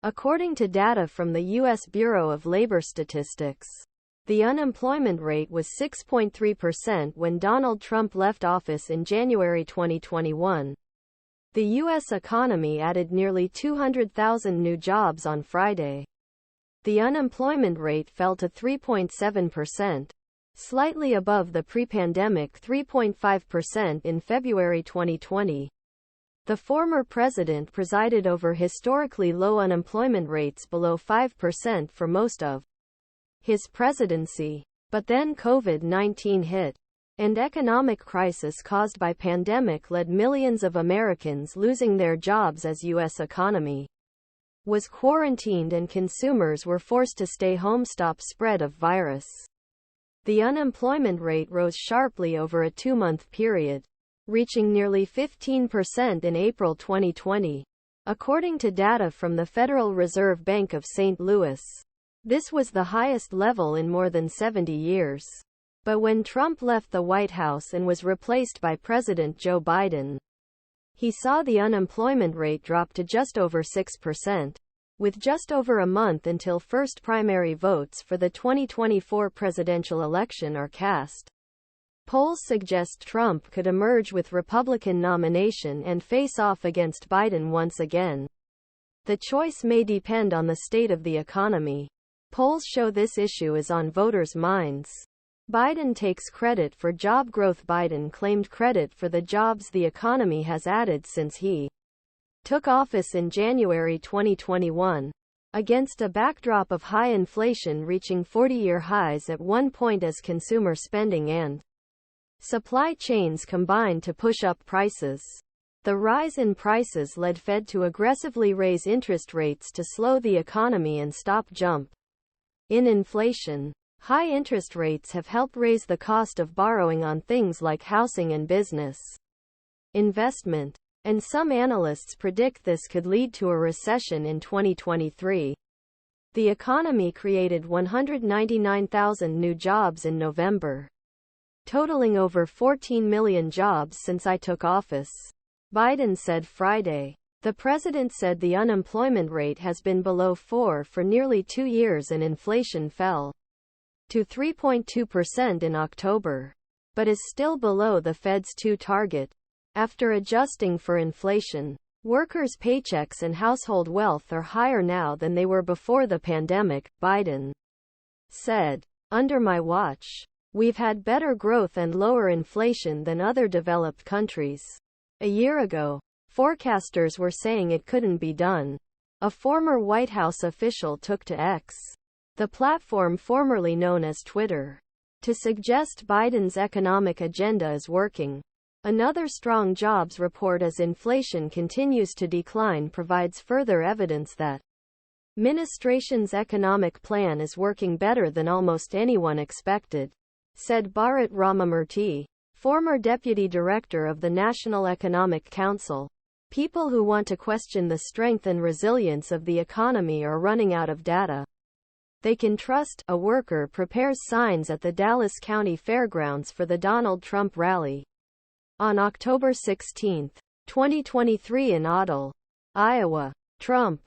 According to data from the U.S. Bureau of Labor Statistics, the unemployment rate was 6.3% when Donald Trump left office in January 2021. The U.S. economy added nearly 200,000 new jobs on Friday. The unemployment rate fell to 3.7%, slightly above the pre-pandemic 3.5% in February 2020. The former president presided over historically low unemployment rates below 5% for most of his presidency. But then COVID-19 hit, and economic crisis caused by pandemic led millions of Americans losing their jobs as U.S. economy was quarantined and consumers were forced to stay home to stop spread of virus. The unemployment rate rose sharply over a 2-month period, reaching nearly 15% in April 2020. According to data from the Federal Reserve Bank of St. Louis, this was the highest level in more than 70 years. But when Trump left the White House and was replaced by President Joe Biden, he saw the unemployment rate drop to just over 6%, with just over a month until first primary votes for the 2024 presidential election are cast. Polls suggest Trump could emerge with Republican nomination and face off against Biden once again. The choice may depend on the state of the economy. Polls show this issue is on voters' minds. Biden takes credit for job growth. Biden claimed credit for the jobs the economy has added since he took office in January 2021, against a backdrop of high inflation reaching 40-year highs at one point as consumer spending and supply chains combined to push up prices. The rise in prices led Fed to aggressively raise interest rates to slow the economy and stop jump in inflation. High interest rates have helped raise the cost of borrowing on things like housing and business investment, and some analysts predict this could lead to a recession in 2023. The economy created 199,000 new jobs in November, totaling over 14 million jobs since I took office, Biden said Friday. The president said the unemployment rate has been below 4% for nearly 2 years and inflation fell to 3.2% in October, but is still below the Fed's 2% target. After adjusting for inflation, workers' paychecks and household wealth are higher now than they were before the pandemic, Biden said. Under my watch, we've had better growth and lower inflation than other developed countries. A year ago, forecasters were saying it couldn't be done. A former White House official took to X, the platform formerly known as Twitter, to suggest Biden's economic agenda is working. Another strong jobs report as inflation continues to decline provides further evidence that administration's economic plan is working better than almost anyone expected, said Bharat Ramamurthy, former deputy director of the National Economic Council. People who want to question the strength and resilience of the economy are running out of data they can trust. A worker prepares signs at the Dallas County Fairgrounds for the Donald Trump rally on October 16, 2023 in Odell, Iowa. Trump